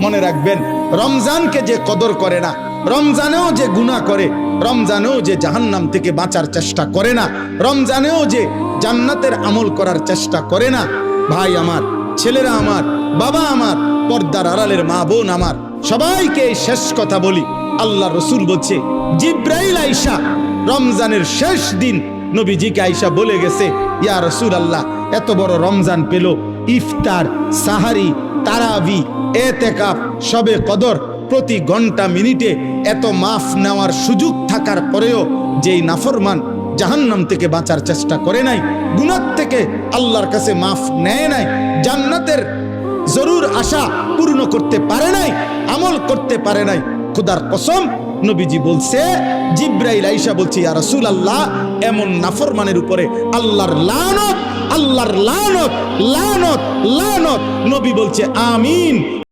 মনে রাখবেন, রমজানকে যে কদর করে না, রমজানেও যে গুনাহ করে, রমজানেও যে জাহান্নাম থেকে বাঁচার চেষ্টা করে না, রমজানেও যে জান্নাতের আমল করার চেষ্টা করে না, ভাই আমার, ছেলেরা আমার, বাবা আমার, পর্দার আড়ালের মা বোন আমার, সবাইকে এই শেষ কথা বলি। আল্লাহ রসুল বলছে, জিব্রাইল আইসা রমজানের শেষ দিন নবীজিকে আইসা বলে গেছে, ইয়া রাসূলুল্লাহ, এত বড় রমজান পেল, ইফতার, সাহারি, তারাবি, এতেকাফ, শবে কদর, প্রতি ঘন্টা মিনিটে এত মাফ নেওয়ার সুযোগ থাকার পরেও যেই নাফরমান জাহান্নাম থেকে বাঁচার চেষ্টা করে নাই, গুনাহ থেকে আল্লাহর কাছে মাফ নেয় নাই, জান্নাতের জরুর আশা পূর্ণ করতে পারে নাই, আমল করতে পারে নাই, খোদার কসম নবীজি বলছে, জিব্রাইল আইসা বলছে, ইয়া রাসূলুল্লাহ, এমন নাফরমানের উপরে আল্লাহর লানত, আল্লাহর লানত, লানত, লানত। নবী বলছে আমিন।